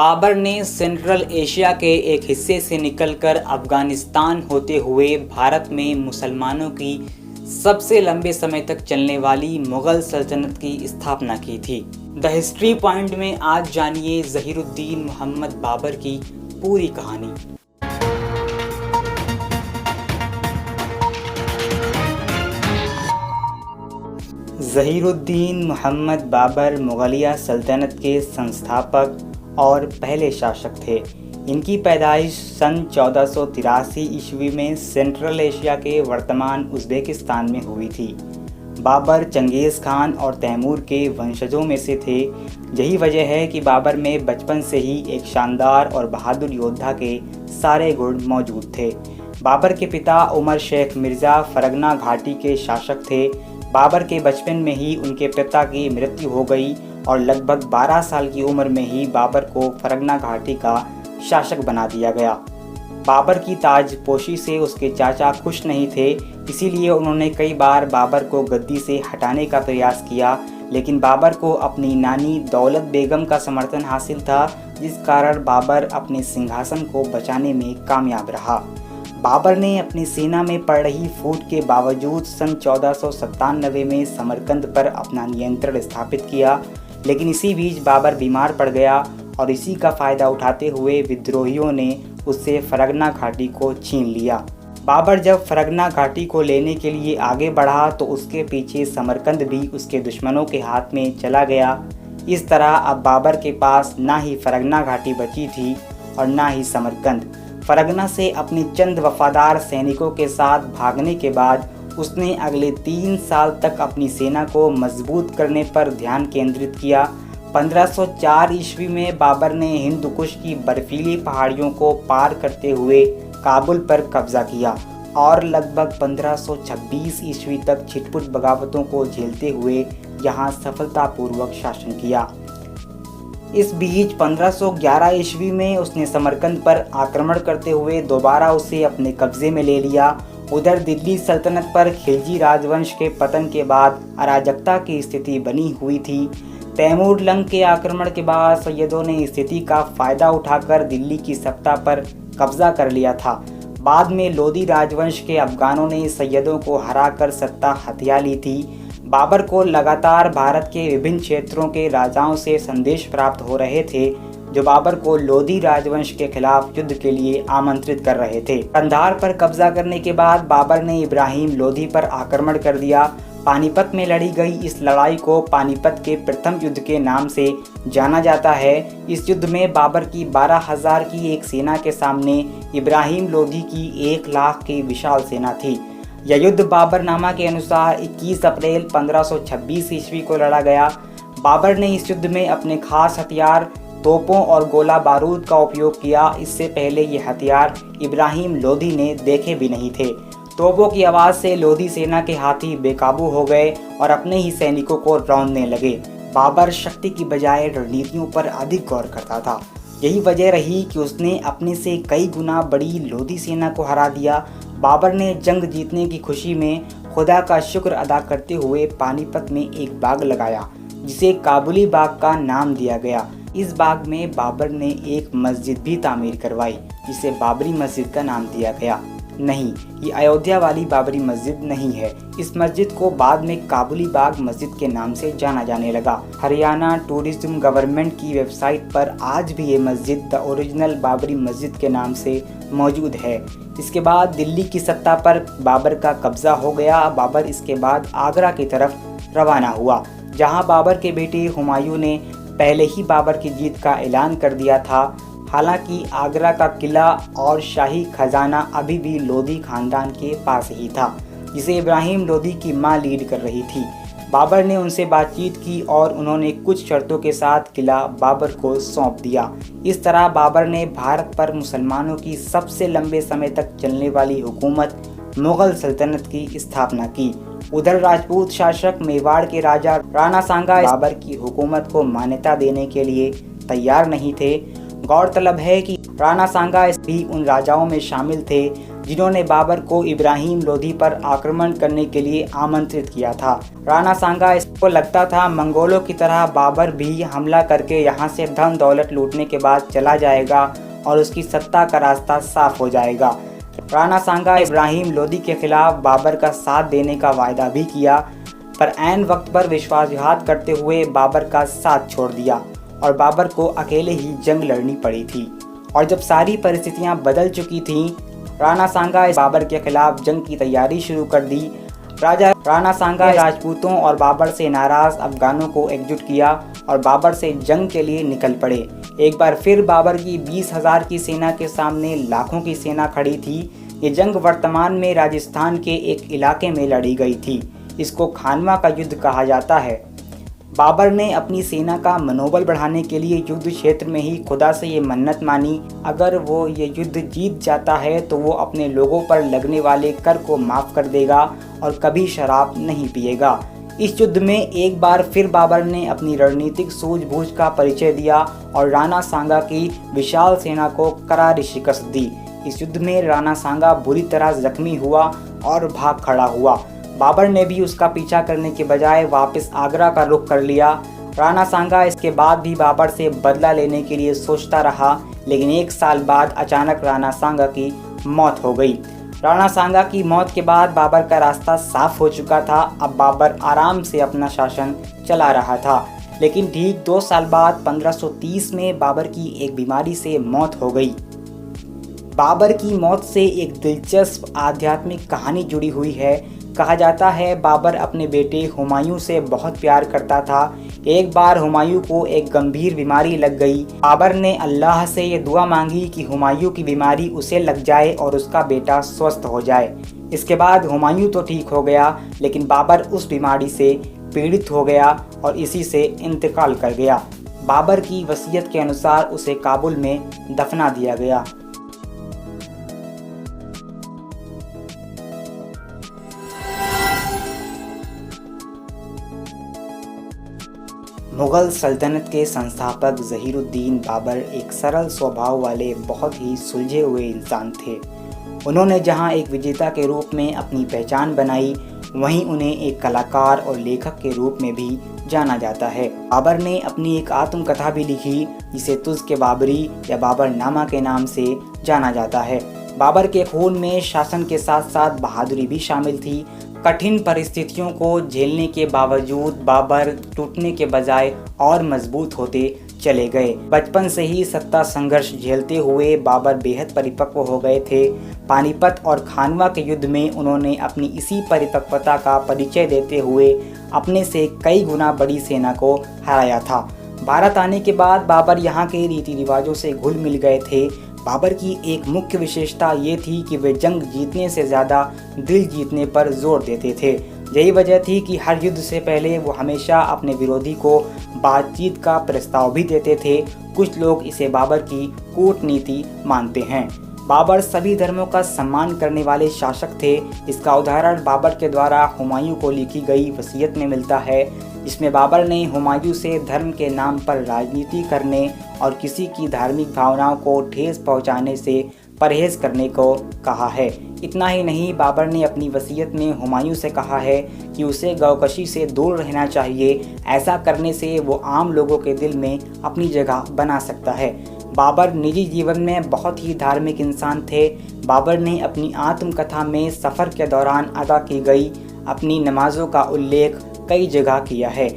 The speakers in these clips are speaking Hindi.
बाबर ने सेंट्रल एशिया के एक हिस्से से निकलकर अफगानिस्तान होते हुए भारत में मुसलमानों की सबसे लंबे समय तक चलने वाली मुग़ल सल्तनत की स्थापना की थी। द हिस्ट्री पॉइंट में आज जानिए ज़हीरुद्दीन मोहम्मद बाबर की पूरी कहानी। ज़हीरुद्दीन मोहम्मद बाबर मुग़लिया सल्तनत के संस्थापक और पहले शासक थे। इनकी पैदाइश सन 1483 ईस्वी में सेंट्रल एशिया के वर्तमान उज़्बेकिस्तान में हुई थी। बाबर चंगेज़ खान और तैमूर के वंशजों में से थे। यही वजह है कि बाबर में बचपन से ही एक शानदार और बहादुर योद्धा के सारे गुण मौजूद थे। बाबर के पिता उमर शेख मिर्ज़ा फरगना घाटी के शासक थे। बाबर के बचपन में ही उनके पिता की मृत्यु हो गई और लगभग 12 साल की उम्र में ही बाबर को फरगना घाटी का शासक बना दिया गया। बाबर की ताजपोशी से उसके चाचा खुश नहीं थे, इसीलिए उन्होंने कई बार बाबर को गद्दी से हटाने का प्रयास किया, लेकिन बाबर को अपनी नानी दौलत बेगम का समर्थन हासिल था, जिस कारण बाबर अपने सिंहासन को बचाने में कामयाब रहा। बाबर ने अपनी सेना में पड़ रही फूट के बावजूद सन 1497 में समरकंद पर अपना नियंत्रण स्थापित किया, लेकिन इसी बीच बाबर बीमार पड़ गया और इसी का फ़ायदा उठाते हुए विद्रोहियों ने उससे फरगना घाटी को छीन लिया। बाबर जब फरगना घाटी को लेने के लिए आगे बढ़ा तो उसके पीछे समरकंद भी उसके दुश्मनों के हाथ में चला गया। इस तरह अब बाबर के पास ना ही फरगना घाटी बची थी और ना ही समरकंद। फरगना से अपने चंद वफादार सैनिकों के साथ भागने के बाद उसने अगले 3 साल तक अपनी सेना को मजबूत करने पर ध्यान केंद्रित किया। 1504 ईस्वी में बाबर ने हिंद कुश की बर्फीली पहाड़ियों को पार करते हुए काबुल पर कब्जा किया और लगभग 1526 ईस्वी तक छिटपुट बगावतों को झेलते हुए यहाँ सफलतापूर्वक शासन किया। इस बीच 1511 ईस्वी में उसने समरकंद पर आक्रमण करते हुए दोबारा उसे अपने कब्जे में ले लिया। उधर दिल्ली सल्तनत पर खिलजी राजवंश के पतन के बाद अराजकता की स्थिति बनी हुई थी। तैमूर लंग के आक्रमण के बाद सैयदों ने स्थिति का फ़ायदा उठाकर दिल्ली की सत्ता पर कब्जा कर लिया था। बाद में लोदी राजवंश के अफगानों ने सैयदों को हराकर सत्ता हथिया ली थी। बाबर को लगातार भारत के विभिन्न क्षेत्रों के राजाओं से संदेश प्राप्त हो रहे थे, जो बाबर को लोदी राजवंश के खिलाफ युद्ध के लिए आमंत्रित कर रहे थे। कंधार पर कब्जा करने के बाद बाबर ने इब्राहिम लोदी पर आक्रमण कर दिया। पानीपत में लड़ी गई इस लड़ाई को पानीपत के प्रथम युद्ध के नाम से जाना जाता है। इस युद्ध में बाबर की 12,000 की एक सेना के सामने इब्राहिम लोदी की 1 लाख की विशाल सेना थी। यह युद्ध बाबरनामा के अनुसार 21 अप्रैल 1526 ईस्वी को लड़ा गया। बाबर ने इस युद्ध में अपने खास हथियार तोपों और गोला बारूद का उपयोग किया। इससे पहले ये हथियार इब्राहिम लोदी ने देखे भी नहीं थे। तोपों की आवाज़ से लोदी सेना के हाथी बेकाबू हो गए और अपने ही सैनिकों को रौंदने लगे। बाबर शक्ति की बजाय रणनीतियों पर अधिक गौर करता था। यही वजह रही कि उसने अपने से कई गुना बड़ी लोदी सेना को हरा दिया। बाबर ने जंग जीतने की खुशी में खुदा का शुक्र अदा करते हुए पानीपत में एक बाग लगाया, जिसे काबुली बाग का नाम दिया गया। इस बाग में बाबर ने एक मस्जिद भी तामीर करवाई, जिसे बाबरी मस्जिद का नाम दिया गया। नहीं, ये अयोध्या वाली बाबरी मस्जिद नहीं है। इस मस्जिद को बाद में काबुली बाग मस्जिद के नाम से जाना जाने लगा। हरियाणा टूरिज्म गवर्नमेंट की वेबसाइट पर आज भी ये मस्जिद द ओरिजिनल बाबरी मस्जिद के नाम से मौजूद है। इसके बाद दिल्ली की सत्ता पर बाबर का कब्जा हो गया। बाबर इसके बाद आगरा की तरफ रवाना हुआ, जहां बाबर के बेटे हुमायूं ने पहले ही बाबर की जीत का ऐलान कर दिया था। हालांकि आगरा का किला और शाही खजाना अभी भी लोदी खानदान के पास ही था, जिसे इब्राहिम लोदी की मां लीड कर रही थी। बाबर ने उनसे बातचीत की और उन्होंने कुछ शर्तों के साथ किला बाबर को सौंप दिया। इस तरह बाबर ने भारत पर मुसलमानों की सबसे लंबे समय तक चलने वाली हुकूमत मुग़ल सल्तनत की स्थापना की। उधर राजपूत शासक मेवाड़ के राजा राणा सांगा बाबर की हुकूमत को मान्यता देने के लिए तैयार नहीं थे। गौरतलब है कि राणा सांगा भी उन राजाओं में शामिल थे जिन्होंने बाबर को इब्राहिम लोधी पर आक्रमण करने के लिए आमंत्रित किया था। राणा सांगा इसको लगता था मंगोलों की तरह बाबर भी हमला करके यहाँ से धन दौलत लूटने के बाद चला जाएगा और उसकी सत्ता का रास्ता साफ हो जाएगा। राणा सांगा इब्राहिम लोधी के खिलाफ बाबर का साथ देने का वायदा भी किया, पर ऐन वक्त पर विश्वासघात करते हुए बाबर का साथ छोड़ दिया और बाबर को अकेले ही जंग लड़नी पड़ी थी। और जब सारी परिस्थितियां बदल चुकी थीं, राणा सांगा बाबर के खिलाफ जंग की तैयारी शुरू कर दी। राजा राणा सांगा राजपूतों और बाबर से नाराज अफगानों को एकजुट किया और बाबर से जंग के लिए निकल पड़े। एक बार फिर बाबर की 20,000 की सेना के सामने लाखों की सेना खड़ी थी। ये जंग वर्तमान में राजस्थान के एक इलाके में लड़ी गई थी। इसको खानवा का युद्ध कहा जाता है। बाबर ने अपनी सेना का मनोबल बढ़ाने के लिए युद्ध क्षेत्र में ही खुदा से ये मन्नत मानी, अगर वो ये युद्ध जीत जाता है तो वो अपने लोगों पर लगने वाले कर को माफ़ कर देगा और कभी शराब नहीं पिएगा। इस युद्ध में एक बार फिर बाबर ने अपनी रणनीतिक सूझबूझ का परिचय दिया और राणा सांगा की विशाल सेना को करारी शिकस्त दी। इस युद्ध में राणा सांगा बुरी तरह जख्मी हुआ और भाग खड़ा हुआ। बाबर ने भी उसका पीछा करने के बजाय वापस आगरा का रुख कर लिया। राणा सांगा इसके बाद भी बाबर से बदला लेने के लिए सोचता रहा, लेकिन 1 साल बाद अचानक राणा सांगा की मौत हो गई। राणा सांगा की मौत के बाद बाबर का रास्ता साफ हो चुका था। अब बाबर आराम से अपना शासन चला रहा था, लेकिन ठीक 2 साल बाद 1530 में बाबर की एक बीमारी से मौत हो गई। बाबर की मौत से एक दिलचस्प आध्यात्मिक कहानी जुड़ी हुई है। कहा जाता है बाबर अपने बेटे हुमायूं से बहुत प्यार करता था। एक बार हुमायूं को एक गंभीर बीमारी लग गई। बाबर ने अल्लाह से ये दुआ मांगी कि हुमायूं की बीमारी उसे लग जाए और उसका बेटा स्वस्थ हो जाए। इसके बाद हुमायूं तो ठीक हो गया, लेकिन बाबर उस बीमारी से पीड़ित हो गया और इसी से इंतकाल कर गया। बाबर की वसीयत के अनुसार उसे काबुल में दफना दिया गया। मुग़ल सल्तनत के संस्थापक ज़हीरुद्दीन बाबर एक सरल स्वभाव वाले बहुत ही सुलझे हुए इंसान थे। उन्होंने जहां एक विजेता के रूप में अपनी पहचान बनाई, वहीं उन्हें एक कलाकार और लेखक के रूप में भी जाना जाता है। बाबर ने अपनी एक आत्मकथा भी लिखी, जिसे तुज़ के बाबरी या बाबरनामा के नाम से जाना जाता है। बाबर के खून में शासन के साथ साथ बहादुरी भी शामिल थी। कठिन परिस्थितियों को झेलने के बावजूद बाबर टूटने के बजाय और मजबूत होते चले गए। बचपन से ही सत्ता संघर्ष झेलते हुए बाबर बेहद परिपक्व हो गए थे। पानीपत और खानवा के युद्ध में उन्होंने अपनी इसी परिपक्वता का परिचय देते हुए अपने से कई गुना बड़ी सेना को हराया था। भारत आने के बाद बाबर यहाँ के रीति रिवाजों से घुल मिल गए थे। बाबर की एक मुख्य विशेषता ये थी कि वे जंग जीतने से ज़्यादा दिल जीतने पर जोर देते थे। यही वजह थी कि हर युद्ध से पहले वो हमेशा अपने विरोधी को बातचीत का प्रस्ताव भी देते थे। कुछ लोग इसे बाबर की कूटनीति मानते हैं। बाबर सभी धर्मों का सम्मान करने वाले शासक थे। इसका उदाहरण बाबर के द्वारा हुमायूं को लिखी गई वसीयत में मिलता है, जिसमें बाबर ने हुमायूं से धर्म के नाम पर राजनीति करने और किसी की धार्मिक भावनाओं को ठेस पहुंचाने से परहेज करने को कहा है। इतना ही नहीं, बाबर ने अपनी वसीयत में हुमायूं से कहा है कि उसे गौकशी से दूर रहना चाहिए। ऐसा करने से वो आम लोगों के दिल में अपनी जगह बना सकता है। बाबर निजी जीवन में बहुत ही धार्मिक इंसान थे। बाबर ने अपनी आत्मकथा में सफ़र के दौरान अदा की गई अपनी नमाजों का उल्लेख कई जगह किया है।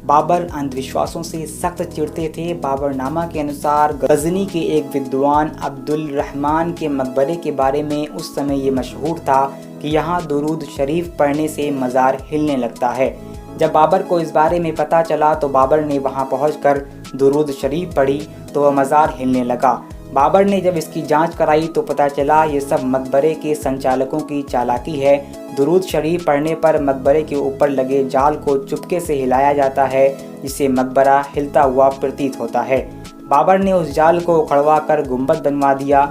बाबर अंधविश्वासों से सख्त चिढ़ते थे। बाबरनामा के अनुसार गजनी के एक विद्वान अब्दुल रहमान के मकबरे के बारे में उस समय ये मशहूर था कि यहाँ दुरूद शरीफ पढ़ने से मज़ार हिलने लगता है। जब बाबर को इस बारे में पता चला तो बाबर ने वहाँ पहुंचकर दुरूद शरीफ पढ़ी तो वह मज़ार हिलने लगा। बाबर ने जब इसकी जांच कराई तो पता चला ये सब मकबरे के संचालकों की चालाकी है। दुरूद शरीफ पढ़ने पर मकबरे के ऊपर लगे जाल को चुपके से हिलाया जाता है, जिससे मकबरा हिलता हुआ प्रतीत होता है। बाबर ने उस जाल को उखड़वा कर गुंबद बनवा दिया।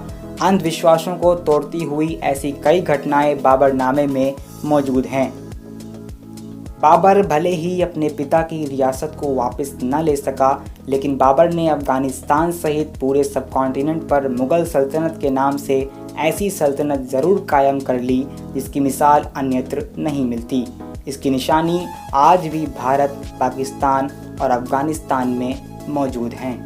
अंधविश्वासों को तोड़ती हुई ऐसी कई घटनाएं बाबरनामे में मौजूद हैं। बाबर भले ही अपने पिता की रियासत को वापस न ले सका, लेकिन बाबर ने अफ़गानिस्तान सहित पूरे सबकॉन्टिनेंट पर मुग़ल सल्तनत के नाम से ऐसी सल्तनत ज़रूर कायम कर ली जिसकी मिसाल अन्यत्र नहीं मिलती। इसकी निशानी आज भी भारत, पाकिस्तान और अफ़गानिस्तान में मौजूद हैं।